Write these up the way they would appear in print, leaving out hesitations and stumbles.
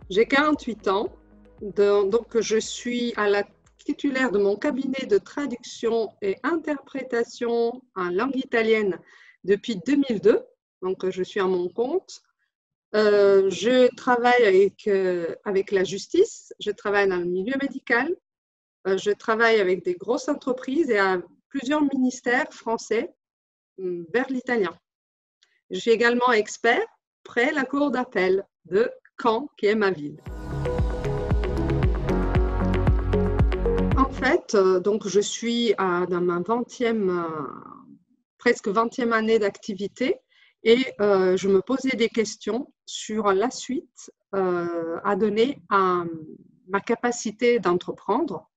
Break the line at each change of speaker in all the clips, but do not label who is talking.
J'ai 48 ans, donc je suis à la titulaire de mon cabinet de traduction et interprétation en langue italienne depuis 2002, donc je suis à mon compte. Je travaille avec la justice, je travaille dans le milieu médical, je travaille avec des grosses entreprises et à plusieurs ministères français vers l'italien. Je suis également expert près la cour d'appel de Caen, qui est ma ville. En fait, donc je suis dans ma presque 20e année d'activité et je me posais des questions sur la suite à donner à ma capacité d'entreprendre.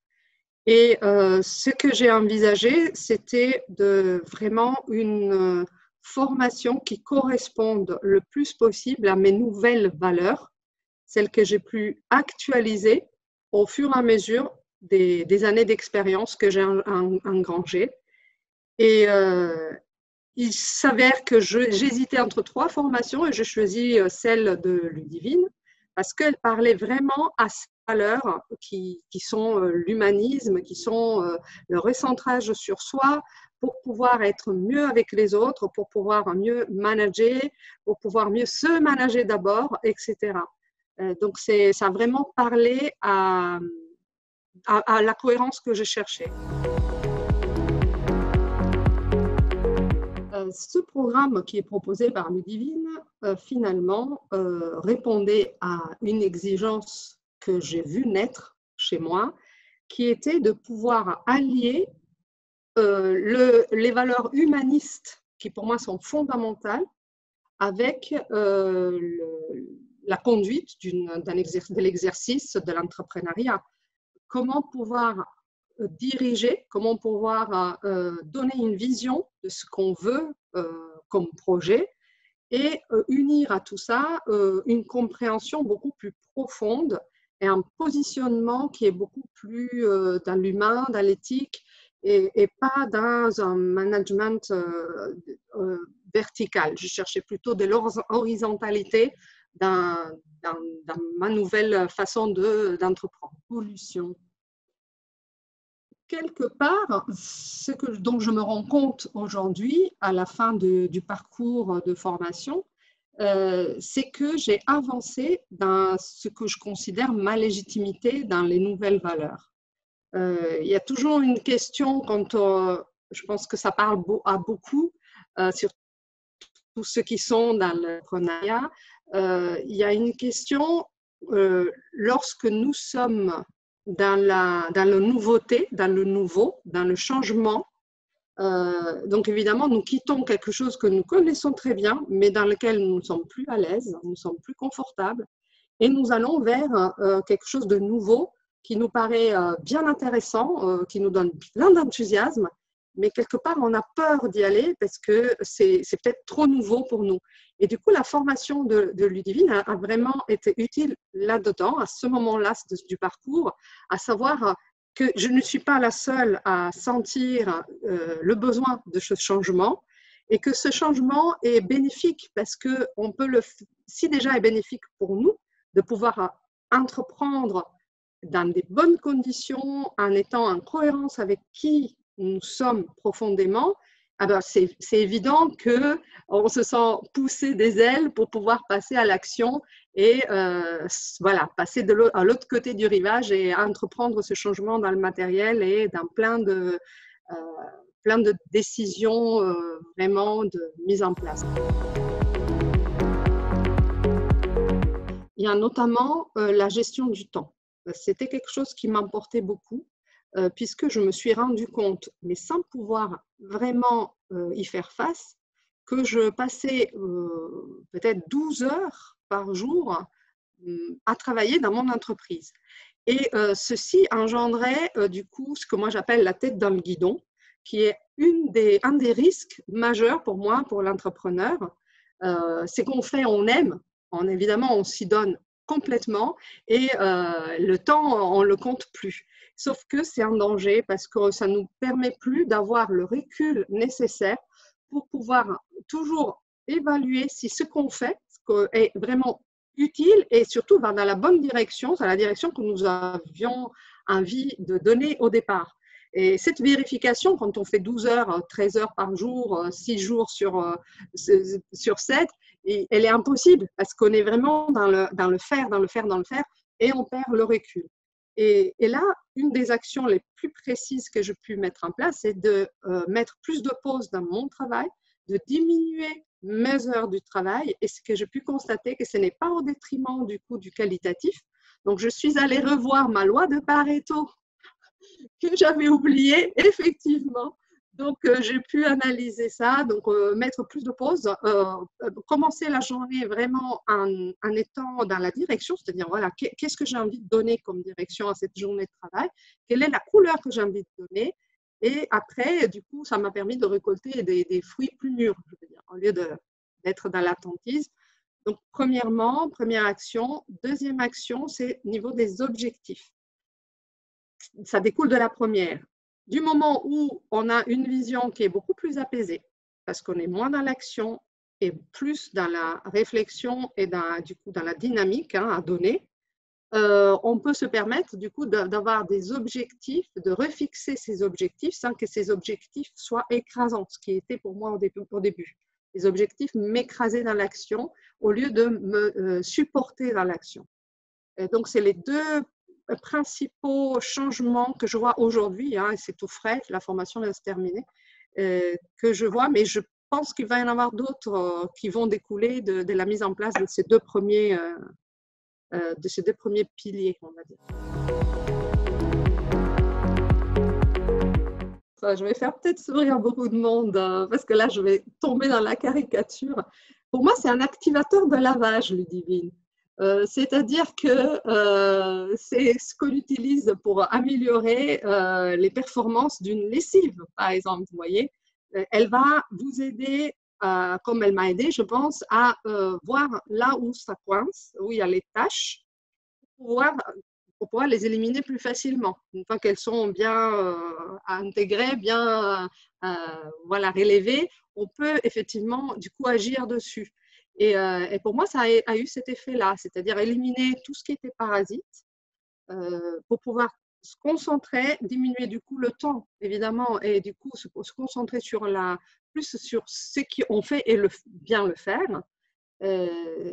Et ce que j'ai envisagé, c'était vraiment une formation qui corresponde le plus possible à mes nouvelles valeurs, celles que j'ai pu actualiser au fur et à mesure des années d'expérience que j'ai engrangées. Et il s'avère que j'hésitais entre 3 formations et je choisis celle de Ludivine parce qu'elle parlait vraiment à ces valeurs qui sont l'humanisme, qui sont le recentrage sur soi pour pouvoir être mieux avec les autres, pour pouvoir mieux manager, pour pouvoir mieux se manager d'abord, etc. Donc, ça a vraiment parlé à la cohérence que je cherchais. Ce programme qui est proposé par Ludivine, finalement, répondait à une exigence que j'ai vue naître chez moi, qui était de pouvoir allier les valeurs humanistes, qui pour moi sont fondamentales, avec la conduite de l'exercice de l'entrepreneuriat. Comment pouvoir diriger, comment pouvoir donner une vision de ce qu'on veut comme projet et unir à tout ça une compréhension beaucoup plus profonde et un positionnement qui est beaucoup plus dans l'humain, dans l'éthique et pas dans un management vertical. Je cherchais plutôt de l'horizontalité dans, dans ma nouvelle façon d'entreprendre. Pollution. Quelque part, dont je me rends compte aujourd'hui, à la fin du parcours de formation, c'est que j'ai avancé dans ce que je considère ma légitimité dans les nouvelles valeurs. Il y a toujours une question quand je pense que ça parle à beaucoup, surtout ceux qui sont dans l'entrepreneuriat. Il y a une question lorsque nous sommes dans la nouveauté, dans le nouveau, dans le changement. Donc évidemment, nous quittons quelque chose que nous connaissons très bien, mais dans lequel nous ne sommes plus à l'aise, nous ne sommes plus confortables, et nous allons vers quelque chose de nouveau qui nous paraît bien intéressant, qui nous donne plein d'enthousiasme, mais quelque part, on a peur d'y aller parce que c'est peut-être trop nouveau pour nous. Et du coup, la formation de Ludivine a vraiment été utile là-dedans, à ce moment-là du parcours, à savoir que je ne suis pas la seule à sentir le besoin de ce changement et que ce changement est bénéfique parce que on peut si déjà est bénéfique pour nous de pouvoir entreprendre dans des bonnes conditions en étant en cohérence avec qui nous sommes profondément, c'est évident qu'on se sent pousser des ailes pour pouvoir passer à l'action et voilà, passer à l'autre côté du rivage et entreprendre ce changement dans le matériel et dans plein de décisions vraiment de mise en place. Il y a notamment la gestion du temps. C'était quelque chose qui m'importait beaucoup puisque je me suis rendu compte, mais sans pouvoir vraiment y faire face, que je passais peut-être 12 heures par jour à travailler dans mon entreprise. Et ceci engendrait du coup ce que moi j'appelle la tête dans le guidon, qui est un des risques majeurs pour moi, pour l'entrepreneur. C'est qu'on fait, on aime, évidemment on s'y donne complètement et le temps, on ne le compte plus. Sauf que c'est un danger parce que ça ne nous permet plus d'avoir le recul nécessaire pour pouvoir toujours évaluer si ce qu'on fait est vraiment utile et surtout va dans la bonne direction, c'est la direction que nous avions envie de donner au départ. Et cette vérification, quand on fait 12 heures, 13 heures par jour, 6 jours sur 7, elle est impossible parce qu'on est vraiment dans le faire, et on perd le recul. Et là, une des actions les plus précises que j'ai pu mettre en place, c'est de mettre plus de pauses dans mon travail, de diminuer mes heures du travail, et ce que j'ai pu constater que ce n'est pas au détriment du coup du qualitatif. Donc, je suis allée revoir ma loi de Pareto que j'avais oubliée, effectivement. Donc, j'ai pu analyser ça, donc mettre plus de pauses, commencer la journée vraiment en étant dans la direction, c'est-à-dire, voilà, qu'est-ce que j'ai envie de donner comme direction à cette journée de travail, quelle est la couleur que j'ai envie de donner, et après, du coup, ça m'a permis de récolter des fruits plus mûrs, je veux dire, au lieu d'être dans l'attentisme. Donc, première action. Deuxième action, c'est au niveau des objectifs. Ça découle de la première. Du moment où on a une vision qui est beaucoup plus apaisée, parce qu'on est moins dans l'action et plus dans la réflexion et du coup dans la dynamique à donner, on peut se permettre du coup d'avoir des objectifs, de refixer ces objectifs sans que ces objectifs soient écrasants, ce qui était pour moi au début. Les objectifs m'écrasaient dans l'action au lieu de me supporter dans l'action. Donc, c'est les deux principaux changements que je vois aujourd'hui, et c'est tout frais, la formation vient de se terminer, que je vois, mais je pense qu'il va y en avoir d'autres qui vont découler de la mise en place de ces deux premiers piliers, on va dire. Je vais faire peut-être sourire beaucoup de monde parce que là, je vais tomber dans la caricature. Pour moi, c'est un activateur de lavage, Ludivine. C'est-à-dire que c'est ce qu'on utilise pour améliorer les performances d'une lessive, par exemple. Vous voyez, elle va vous aider, comme elle m'a aidé, je pense, à voir là où ça coince, où il y a les taches, pour pouvoir les éliminer plus facilement. Une fois qu'elles sont bien intégrées, bien voilà, relevées, on peut effectivement du coup agir dessus. Et pour moi, ça a eu cet effet-là, c'est-à-dire éliminer tout ce qui était parasite pour pouvoir se concentrer, diminuer du coup le temps, évidemment, et du coup se concentrer plus sur ce qu'on fait et bien le faire,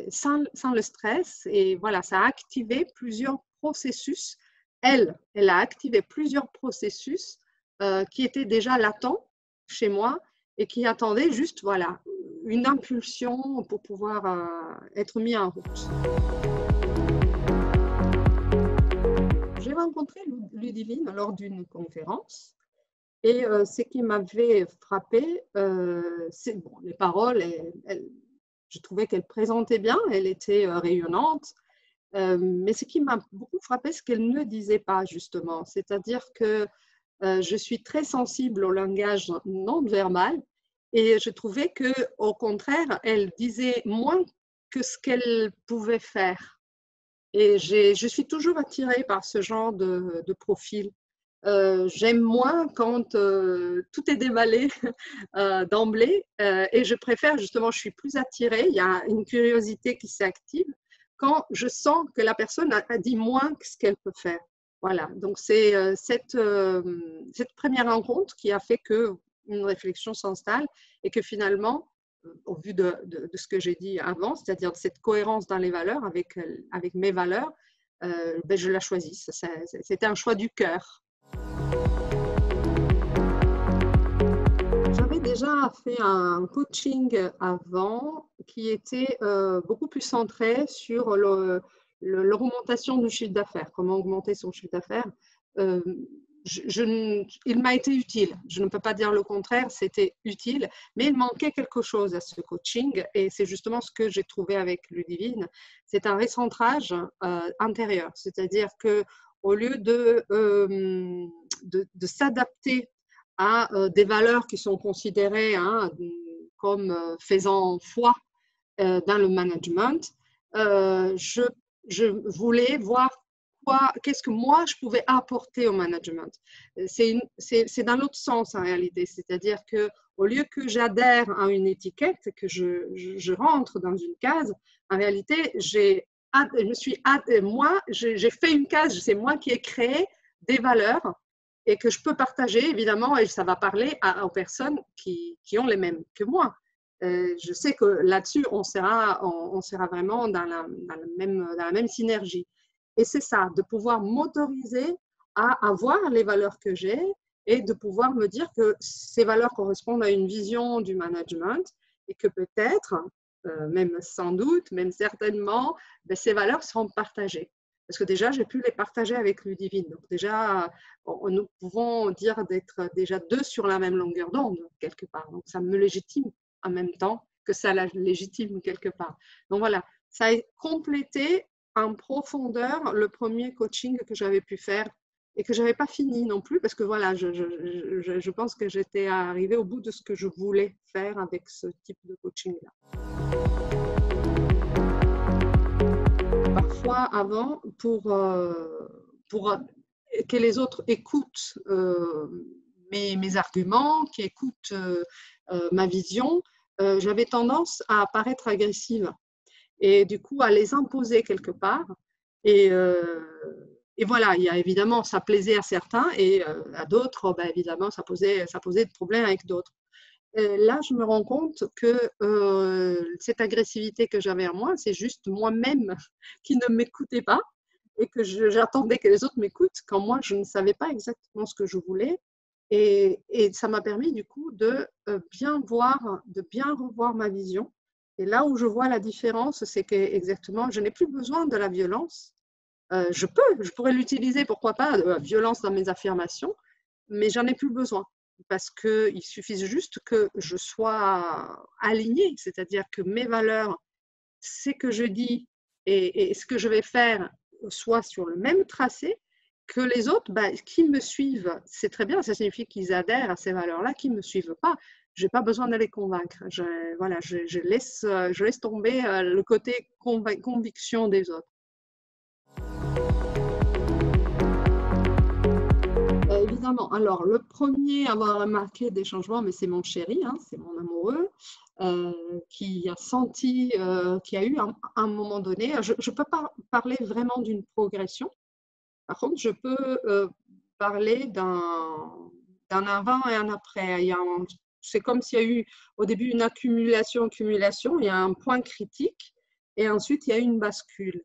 sans le stress. Et voilà, ça a activé plusieurs processus. Elle a activé plusieurs processus qui étaient déjà latents chez moi et qui attendaient juste, voilà, une impulsion pour pouvoir être mis en route. J'ai rencontré Ludivine lors d'une conférence et ce qui m'avait frappé, c'est bon, les paroles, je trouvais qu'elle présentait bien, elle était rayonnante, mais ce qui m'a beaucoup frappé, c'est qu'elle ne disait pas justement, c'est-à-dire que je suis très sensible au langage non verbal et je trouvais qu'au contraire, elle disait moins que ce qu'elle pouvait faire. Et je suis toujours attirée par ce genre de profil. J'aime moins quand tout est déballé d'emblée et je préfère justement, je suis plus attirée, il y a une curiosité qui s'active quand je sens que la personne a dit moins que ce qu'elle peut faire. Voilà, donc c'est cette première rencontre qui a fait qu'une réflexion s'installe et que finalement, au vu de ce que j'ai dit avant, c'est-à-dire cette cohérence dans les valeurs avec mes valeurs, je la choisis. C'était un choix du cœur. J'avais déjà fait un coaching avant qui était beaucoup plus centré sur l'augmentation du chiffre d'affaires, comment augmenter son chiffre d'affaires. Il m'a été utile, je ne peux pas dire le contraire, c'était utile, mais il manquait quelque chose à ce coaching et c'est justement ce que j'ai trouvé avec Ludivine. C'est un recentrage intérieur, c'est-à-dire qu'au lieu de s'adapter à des valeurs qui sont considérées comme faisant foi dans le management, je voulais voir qu'est-ce que moi je pouvais apporter au management. C'est dans l'autre sens en réalité, c'est-à-dire que Au lieu que j'adhère à une étiquette, que je rentre dans une case, en réalité, moi, j'ai fait une case, c'est moi qui ai créé des valeurs et que je peux partager, évidemment, et ça va parler aux personnes qui ont les mêmes que moi. Je sais que là-dessus, on sera vraiment dans la même synergie. Et c'est ça, de pouvoir m'autoriser à avoir les valeurs que j'ai et de pouvoir me dire que ces valeurs correspondent à une vision du management et que peut-être, même sans doute, même certainement, ben, ces valeurs seront partagées. Parce que déjà, j'ai pu les partager avec Ludivine. Donc déjà, nous pouvons dire d'être déjà deux sur la même longueur d'onde, quelque part. Donc ça me légitime en même temps que ça la légitime quelque part. Donc voilà, ça a complété en profondeur le premier coaching que j'avais pu faire et que je n'avais pas fini non plus parce que voilà, je pense que j'étais arrivée au bout de ce que je voulais faire avec ce type de coaching-là. Parfois, avant, pour que les autres écoutent mes arguments, qui écoutent ma vision, j'avais tendance à paraître agressive et du coup à les imposer quelque part. Et voilà, il y a évidemment, ça plaisait à certains et à d'autres, ben, évidemment, ça posait de problèmes avec d'autres. Là, je me rends compte que cette agressivité que j'avais en moi, c'est juste moi-même qui ne m'écoutais pas et que j'attendais que les autres m'écoutent quand moi, je ne savais pas exactement ce que je voulais. Et ça m'a permis du coup de bien voir, de bien revoir ma vision. Et là où je vois la différence, c'est que exactement, je n'ai plus besoin de la violence. Je pourrais l'utiliser, pourquoi pas, la violence dans mes affirmations, mais j'en ai plus besoin parce qu'il suffit juste que je sois alignée, c'est-à-dire que mes valeurs, ce que je dis et ce que je vais faire soit sur le même tracé, que les autres bah, qui me suivent, c'est très bien, ça signifie qu'ils adhèrent à ces valeurs-là, qui ne me suivent pas. Je n'ai pas besoin de les convaincre. Je laisse tomber le côté conviction des autres. Évidemment. Alors, le premier à avoir remarqué des changements, mais c'est mon chéri, hein, c'est mon amoureux, qui a senti, qui a eu un moment donné, je ne peux pas parler vraiment d'une progression. Par contre, je peux parler d'un avant et un après. C'est comme s'il y a eu au début une accumulation, il y a un point critique et ensuite il y a eu une bascule.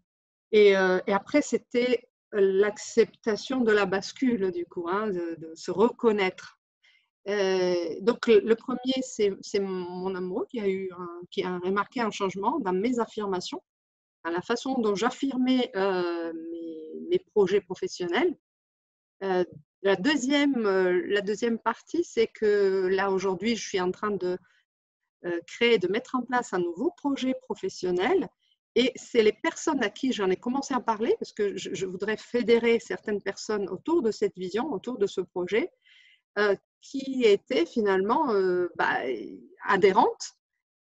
Et après, c'était l'acceptation de la bascule, du coup, hein, de se reconnaître. Donc, le premier, c'est mon amoureux qui a remarqué un changement dans mes affirmations, dans la façon dont j'affirmais mes projets professionnels. La deuxième partie, c'est que là, aujourd'hui, je suis en train de créer, de mettre en place un nouveau projet professionnel. Et c'est les personnes à qui j'en ai commencé à parler, parce que je voudrais fédérer certaines personnes autour de cette vision, autour de ce projet, qui étaient finalement adhérentes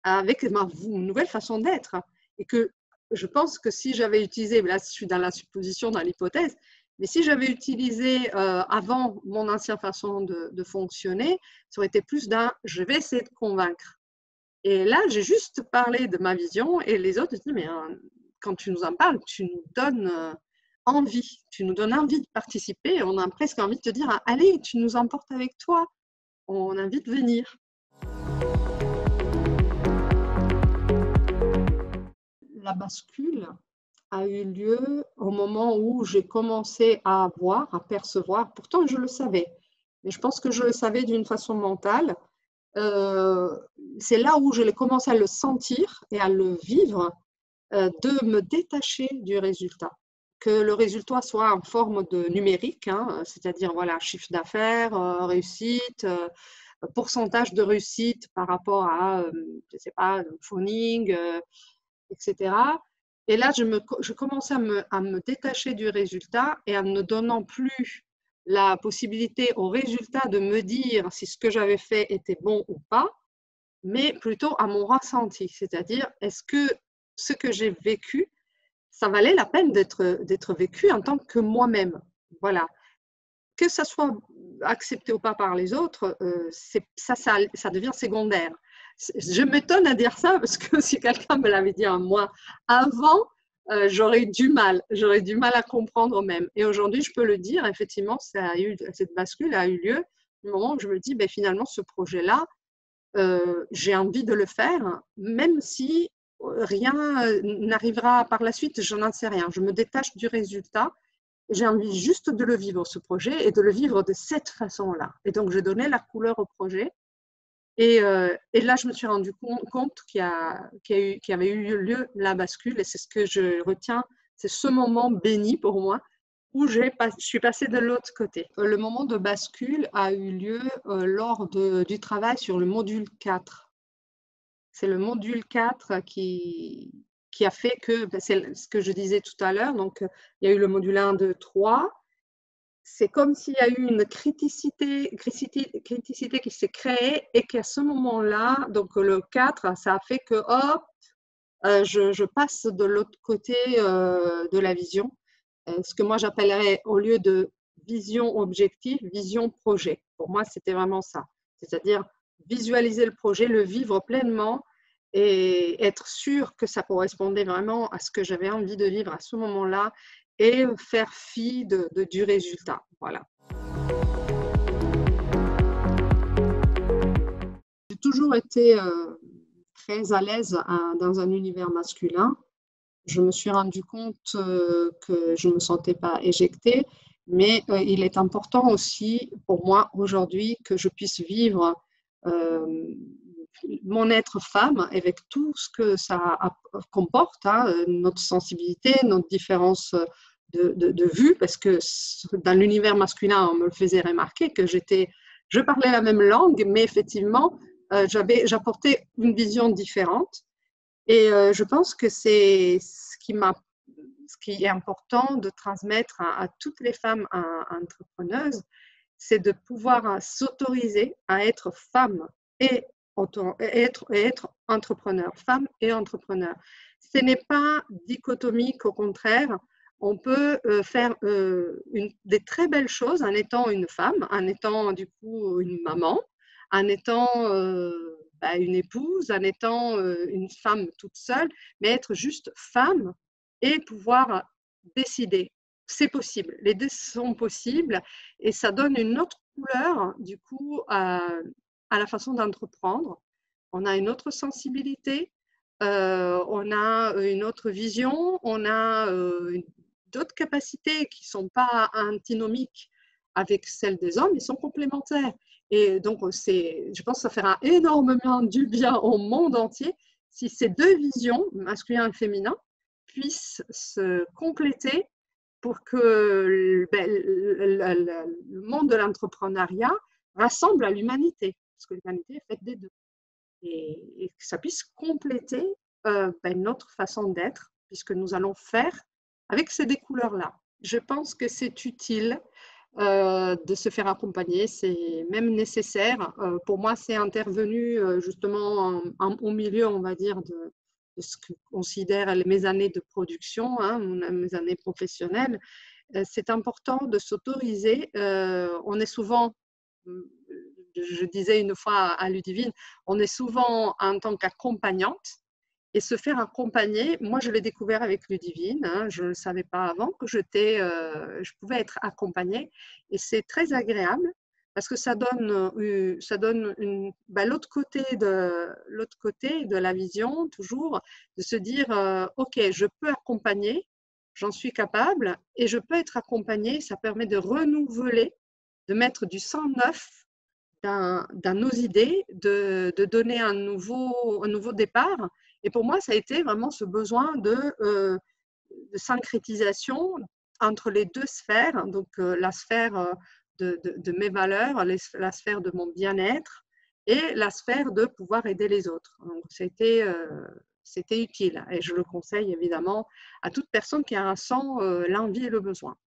avec ma nouvelle façon d'être. Et que je pense que si j'avais utilisé, là je suis dans la supposition, dans l'hypothèse, mais si j'avais utilisé avant mon ancienne façon de fonctionner, ça aurait été plus d'un « je vais essayer de convaincre ». Et là, j'ai juste parlé de ma vision et les autres disent, mais quand tu nous en parles, tu nous donnes envie, tu nous donnes envie de participer. On a presque envie de te dire, allez, tu nous emportes avec toi, on a envie de venir. La bascule a eu lieu au moment où j'ai commencé à voir, à percevoir, pourtant je le savais, mais je pense que je le savais d'une façon mentale. C'est là où je l'ai commencé à le sentir et à le vivre, de me détacher du résultat. Que le résultat soit en forme de numérique, hein, c'est-à-dire voilà, chiffre d'affaires, réussite, pourcentage de réussite par rapport à, je ne sais pas, phoning, etc. Et là, je commençais à me détacher du résultat et en ne donnant plus la possibilité au résultat de me dire si ce que j'avais fait était bon ou pas, mais plutôt à mon ressenti, c'est-à-dire est-ce que ce que j'ai vécu, ça valait la peine d'être vécu en tant que moi-même. Voilà. Que ça soit accepté ou pas par les autres, ça devient secondaire. Je m'étonne à dire ça parce que si quelqu'un me l'avait dit à moi avant, j'aurais du mal à comprendre même. Et aujourd'hui, je peux le dire, effectivement, cette bascule a eu lieu du moment où je me dis, ben, finalement, ce projet-là, j'ai envie de le faire, même si rien n'arrivera par la suite, je n'en sais rien. Je me détache du résultat. J'ai envie juste de le vivre, ce projet, et de le vivre de cette façon-là. Et donc, je donnais la couleur au projet. Et là, je me suis rendu compte qu'il y avait eu lieu la bascule. Et c'est ce que je retiens, c'est ce moment béni pour moi, où je suis passée de l'autre côté. Le moment de bascule a eu lieu lors du travail sur le module 4. C'est le module 4 qui a fait que, c'est ce que je disais tout à l'heure, donc il y a eu le module 1, 2, 3. C'est comme s'il y a eu une criticité qui s'est créée et qu'à ce moment-là, donc le 4, ça a fait que, hop, je passe de l'autre côté de la vision. Ce que moi j'appellerais, au lieu de vision objectif, vision projet. Pour moi, c'était vraiment ça. C'est-à-dire visualiser le projet, le vivre pleinement et être sûr que ça correspondait vraiment à ce que j'avais envie de vivre à ce moment-là et faire fi du résultat. Voilà. J'ai toujours été très à l'aise dans un univers masculin. Je me suis rendu compte que je ne me sentais pas éjectée, mais il est important aussi pour moi aujourd'hui que je puisse vivre mon être femme avec tout ce que ça comporte, hein, notre sensibilité, notre différence de vue, parce que dans l'univers masculin, on me le faisait remarquer que je parlais la même langue, mais effectivement, j'apportais une vision différente. Et je pense que c'est ce qui est important de transmettre à toutes les femmes entrepreneuses, c'est de pouvoir s'autoriser à être femme et être entrepreneur, femme et entrepreneur. Ce n'est pas dichotomique, au contraire, on peut faire des très belles choses en étant une femme, en étant du coup une maman, en étant une épouse, en étant une femme toute seule, mais être juste femme et pouvoir décider. C'est possible, les deux sont possibles et ça donne une autre couleur du coup à la façon d'entreprendre. On a une autre sensibilité, on a une autre vision, on a d'autres capacités qui ne sont pas antinomiques avec celles des hommes, ils sont complémentaires. Et donc, je pense que ça fera énormément du bien au monde entier si ces deux visions, masculin et féminin, puissent se compléter pour que le monde de l'entrepreneuriat rassemble à l'humanité, parce que l'humanité est faite des deux. Et que ça puisse compléter notre façon d'être, puisque nous allons faire avec ces deux couleurs-là. Je pense que c'est utile de se faire accompagner, c'est même nécessaire. Pour moi, c'est intervenu justement au milieu, on va dire, de ce que je considère mes années de production, hein, mes années professionnelles. C'est important de s'autoriser. On est souvent, je disais une fois à Ludivine, on est souvent en tant qu'accompagnante. Et se faire accompagner, moi je l'ai découvert avec Ludivine, hein, je ne le savais pas avant que je pouvais être accompagnée et c'est très agréable parce que ça donne l'autre côté de la vision toujours, de se dire ok, je peux accompagner, j'en suis capable et je peux être accompagnée, ça permet de renouveler, de mettre du sang neuf dans nos idées, de donner un nouveau départ. Et pour moi, ça a été vraiment ce besoin de syncrétisation entre les deux sphères, donc la sphère de mes valeurs, la sphère de mon bien-être et la sphère de pouvoir aider les autres. Donc, c'était utile et je le conseille évidemment à toute personne qui en ressent l'envie et le besoin.